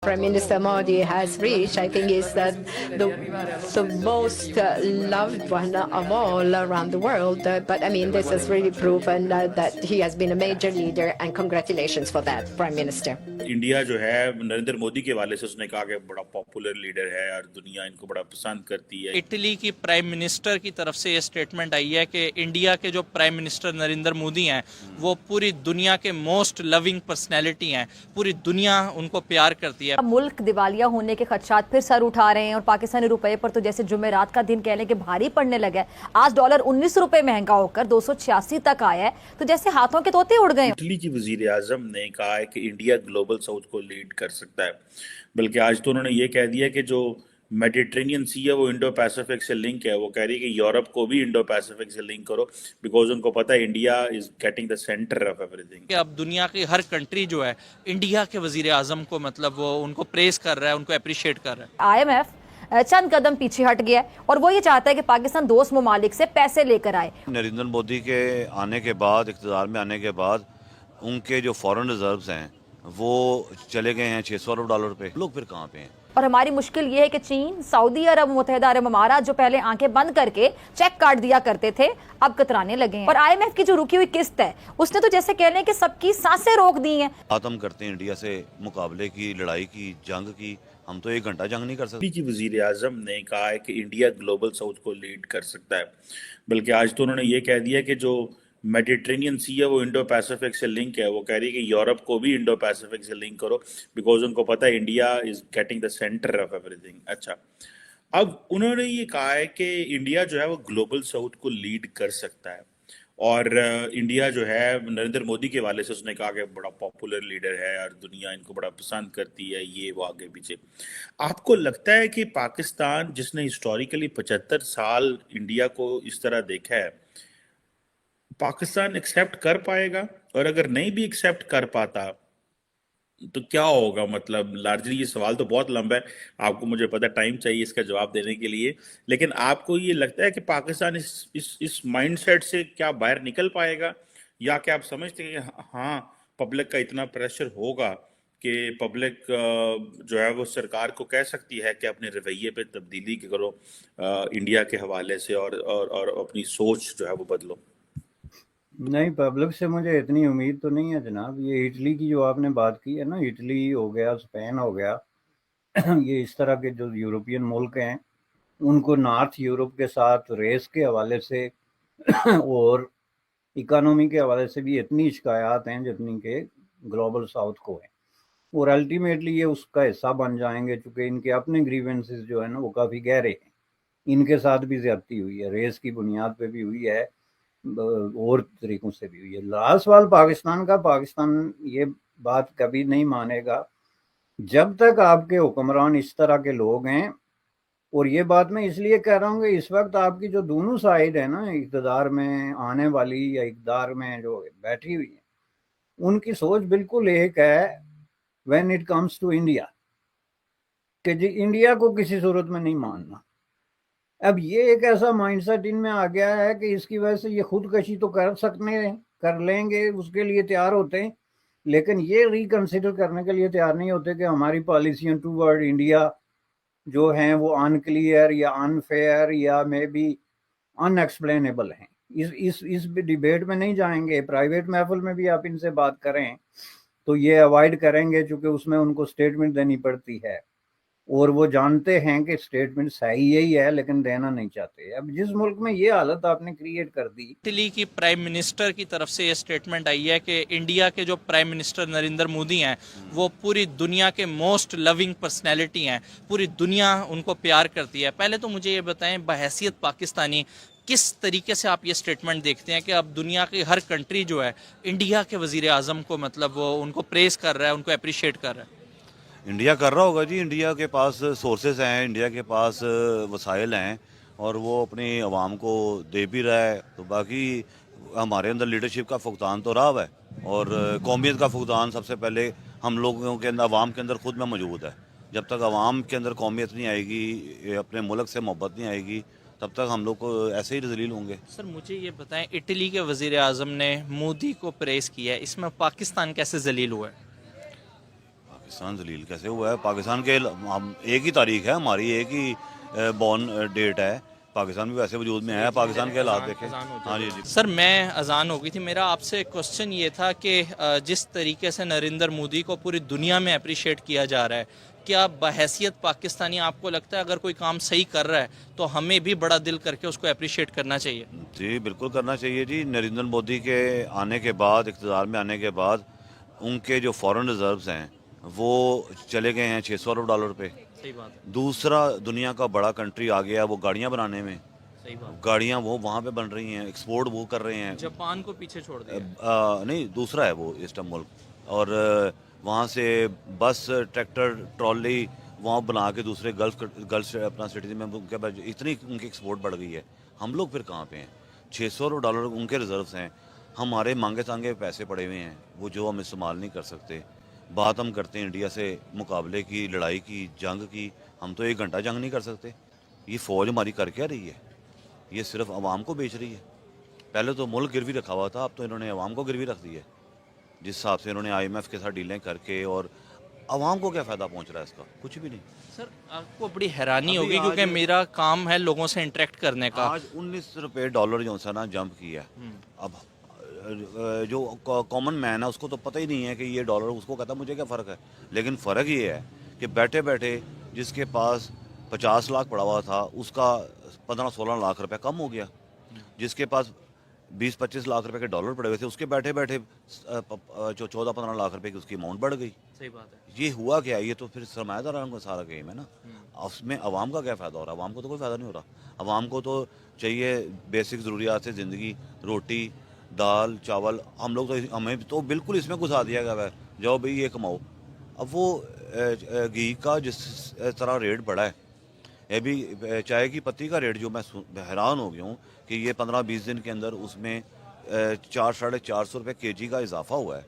Prime Minister Modi has reached, I think, is the most loved one of all around the world. But I mean, this has really proven that he has been a major leader, and congratulations for that, Prime Minister. India जो है नरेंद्र मोदी के हवाले से उसने कहा कि बड़ा popular leader है और दुनिया इनको बड़ा पसंद करती है। इटली की प्राइम मिनिस्टर की तरफ से ये स्टेटमेंट आई है कि इंडिया के जो प्राइम मिनिस्टर नरेंद्र मोदी हैं वो पूरी दुनिया के मोस्ट लविंग पर्सनैलिटी हैं, पूरी दुनिया उनको प्यार करती है। मुल्क दिवालिया होने के खदशात फिर सर उठा रहे हैं और पाकिस्तानी रुपए पर तो जैसे जुमेरात का दिन कह लें कि भारी पड़ने लगा है। आज डॉलर 19 रुपए महंगा होकर 286 तक आया है, तो जैसे हाथों के तोते उड़ गए। इटली की वजीर आजम ने कहा है कि इंडिया ग्लोबल साउथ को लीड कर सकता है, बल्कि आज तो उन्होंने ये कह दिया कि जो मेडिटेरेनियन सी है वो इंडो पैसिफिक से लिंक है। वो कह रही है कि यूरोप को भी इंडो पैसिफिक से लिंक करो, बिकॉज उनको पता है India is getting the centre of everything. अब दुनिया की हर कंट्री जो है इंडिया के वजीर आजम को मतलब वो उनको प्रेस कर रहा है, उनको अप्रिशिएट कर रहा है। IMF चंद कदम पीछे हट गया है और वो ये चाहता है कि पाकिस्तान दोस्त ममालिक से पैसे लेकर आए। नरेंद्र मोदी के आने के बाद, इक़्तिदार में आने के बाद, उनके जो फॉरेन रिजर्व्स हैं वो चले गए हैं 600 अरब डॉलर पे। लोग फिर कहाँ पे हैं? और हमारी मुश्किल ये है कि चीन, सऊदी अरब, मुत्तहिदा अरब अमारात जो पहले आंखें बंद करके चेक काट दिया करते थे अब कतराने लगे हैं। और IMF की जो रुकी हुई किस्त है उसने तो जैसे कह लें कि सबकी सांसें रोक दी हैं। आतम करते हैं इंडिया से मुकाबले की, लड़ाई की, जंग की। हम तो 1 घंटा जंग नहीं कर सकते। की वजीर आजम ने कहा है कि इंडिया ग्लोबल साउथ को लीड कर सकता है, बल्कि आज तो उन्होंने ये कह दिया कि जो मेडिटेरेनियन सी है वो इंडो पैसिफिक से लिंक है। वो कह रही है कि यूरोप को भी इंडो पैसिफिक से लिंक करो, बिकॉज उनको पता है India is getting the centre of everything. अच्छा, अब उन्होंने ये कहा है कि इंडिया जो है वो ग्लोबल साउथ को लीड कर सकता है, और इंडिया जो है नरेंद्र मोदी के हवाले से उसने कहा कि बड़ा पॉपुलर लीडर है और दुनिया इनको बड़ा पसंद करती है, ये वो आगे पीछे। आपको लगता है कि पाकिस्तान जिसने हिस्टोरिकली 75 साल इंडिया को इस तरह देखा है, पाकिस्तान एक्सेप्ट कर पाएगा? और अगर नहीं भी एक्सेप्ट कर पाता तो क्या होगा? मतलब लार्जली ये सवाल तो बहुत लंबा है, आपको मुझे पता टाइम चाहिए इसका जवाब देने के लिए, लेकिन आपको ये लगता है कि पाकिस्तान इस माइंडसेट से क्या बाहर निकल पाएगा, या क्या आप समझते हैं कि हाँ पब्लिक का इतना प्रेशर होगा कि पब्लिक जो है वो सरकार को कह सकती है कि अपने रवैये पे तब्दीली करो इंडिया के हवाले से, और अपनी सोच जो है वो बदलो? नहीं, पब्लिक से मुझे इतनी उम्मीद तो नहीं है जनाब। ये इटली की जो आपने बात की है ना, इटली हो गया, स्पेन हो गया, ये इस तरह के जो यूरोपियन मुल्क हैं उनको नॉर्थ यूरोप के साथ रेस के हवाले से और इकोनॉमी के हवाले से भी इतनी शिकायत हैं जितनी के ग्लोबल साउथ को है, और अल्टीमेटली ये उसका हिस्सा बन जाएंगे, चूँकि इनके अपने ग्रीवेंसेस जो है ना वो काफ़ी गहरे हैं। इनके साथ भी ज्यादती हुई है, रेस की बुनियाद पे भी हुई है और तरीकों से भी हुई है। लास्ट सवाल पाकिस्तान का, पाकिस्तान ये बात कभी नहीं मानेगा जब तक आपके हुक्मरान इस तरह के लोग हैं। और ये बात मैं इसलिए कह रहा हूँ कि इस वक्त आपकी जो दोनों साइड है ना, इक़्तिदार में आने वाली या इक़्तिदार में जो बैठी हुई है, उनकी सोच बिल्कुल एक है when it comes to India, कि जी इंडिया को किसी सूरत में नहीं मानना। अब ये एक ऐसा माइंडसेट इनमें आ गया है कि इसकी वजह से ये खुदकशी तो कर लेंगे, उसके लिए तैयार होते हैं, लेकिन ये रिकंसिडर करने के लिए तैयार नहीं होते कि हमारी पॉलिसियां टूवर्ड इंडिया जो हैं वो अनक्लियर या अनफेयर या मे बी अनएक्सप्लेनेबल हैं। इस डिबेट में नहीं जाएंगे। प्राइवेट महफिल में भी आप इनसे बात करें तो ये अवॉइड करेंगे, चूँकि उसमें उनको स्टेटमेंट देनी पड़ती है और वो जानते हैं कि स्टेटमेंट सही यही है लेकिन देना नहीं चाहते। अब जिस मुल्क में ये हालत आपने क्रिएट कर दी। इटली की प्राइम मिनिस्टर की तरफ से ये स्टेटमेंट आई है कि इंडिया के जो प्राइम मिनिस्टर नरेंद्र मोदी हैं वो पूरी दुनिया के मोस्ट लविंग पर्सनैलिटी हैं, पूरी दुनिया उनको प्यार करती है। पहले तो मुझे ये बताएं, बहैसियत पाकिस्तानी किस तरीके से आप ये स्टेटमेंट देखते हैं कि अब दुनिया की हर कंट्री जो है इंडिया के वजीर आजम को मतलब वो उनको प्रेस कर रहा है, उनको अप्रिशिएट कर रहा है? इंडिया कर रहा होगा जी, इंडिया के पास सोर्सेज हैं, इंडिया के पास वसाइल हैं और वो अपनी आवाम को दे भी रहा है। तो बाकी हमारे अंदर लीडरशिप का फुकदान तो रहा है, और कौमियत का फुकदान सबसे पहले हम लोगों के अंदर, आवाम के अंदर खुद में मौजूद है। जब तक आवाम के अंदर कौमियत नहीं आएगी, अपने मुल्क से मोहब्बत नहीं आएगी, तब तक हम लोग को ऐसे ही जलील होंगे। सर मुझे ये बताएं, इटली के वजीर आजम ने मोदी को प्रेस किया है, इसमें पाकिस्तान कैसे जलील हुआ है? पाकिस्तान जलील कैसे हुआ है? पाकिस्तान के हम एक ही तारीख है हमारी, एक ही बॉर्न डेट है। पाकिस्तान भी वैसे वजूद में है, पाकिस्तान के हालात देखें। हाँ जी जी। सर मैं अजान हो गई थी, मेरा आपसे क्वेश्चन ये था कि जिस तरीके से नरेंद्र मोदी को पूरी दुनिया में अप्रिशिएट किया जा रहा है, क्या बहैसियत पाकिस्तानी आपको लगता है अगर कोई काम सही कर रहा है तो हमें भी बड़ा दिल करके उसको अप्रिशिएट करना चाहिए? जी बिल्कुल करना चाहिए जी। नरेंद्र मोदी के आने के बाद, इक़्तिदार में आने के बाद, उनके जो फॉरेन रिजर्व्स हैं वो चले गए हैं $600 अरब पे। सही बात है, दूसरा दुनिया का बड़ा कंट्री आ गया वो गाड़ियाँ बनाने में। सही बात गाड़ियाँ वो वहाँ पे बन रही हैं, एक्सपोर्ट वो कर रहे हैं। है। जापान को पीछे छोड़ दिया। नहीं, दूसरा है वो ईस्टर्न मुल्क। और वहाँ से बस, ट्रैक्टर, ट्रॉली वहाँ बना के दूसरे गल्फ अपना सिटीज में उनके पास इतनी उनकी एक्सपोर्ट बढ़ गई है। हम लोग फिर कहाँ पे हैं? $600 उनके रिजर्व्स हैं, हमारे मांगे तांगे पैसे पड़े हुए हैं वो जो हम इस्तेमाल नहीं कर सकते। बात हम करते हैं इंडिया से मुकाबले की, लड़ाई की, जंग की, हम तो 1 घंटा जंग नहीं कर सकते। ये फ़ौज हमारी कर क्या रही है? ये सिर्फ अवाम को बेच रही है। पहले तो मुल्क गिरवी रखा हुआ था, अब तो इन्होंने अवाम को गिरवी रख दी है। जिस हिसाब से इन्होंने IMF के साथ डीलें करके, और अवाम को क्या फ़ायदा पहुंच रहा है इसका? कुछ भी नहीं। सर आपको बड़ी हैरानी अभी होगी क्योंकि आज- मेरा काम है लोगों से इंटरेक्ट करने का। आज $19 जो सा ना जंप किया है। अब जो कॉमन मैन है उसको तो पता ही नहीं है कि ये डॉलर, उसको कहता मुझे क्या फ़र्क है। लेकिन फ़र्क ये है कि बैठे बैठे जिसके पास 50 लाख पड़ा हुआ था उसका 15-16 लाख रुपए कम हो गया। जिसके पास 20-25 लाख रुपए के डॉलर पड़े हुए थे उसके बैठे बैठे जो 14-15 लाख रुपए की उसकी अमाउंट बढ़ गई। सही बात है। ये हुआ क्या? ये तो फिर सरमायादारों का सारा गेम है ना। उसमें अवाम का क्या फ़ायदा हो रहा है? अवाम को तो कोई फ़ायदा नहीं हो रहा। अवाम को तो चाहिए बेसिक ज़रूरियात से ज़िंदगी, रोटी, दाल, चावल। हम लोग तो, हमें तो बिल्कुल इसमें घुसा दिया गया है, जाओ भाई ये कमाओ। अब वो घी का जिस तरह रेट बढ़ा है, ये भी चाय की पत्ती का रेट जो मैं हैरान हो गया हूँ कि ये 15-20 दिन के अंदर उसमें 400-450 रुपये kg का इजाफा हुआ है।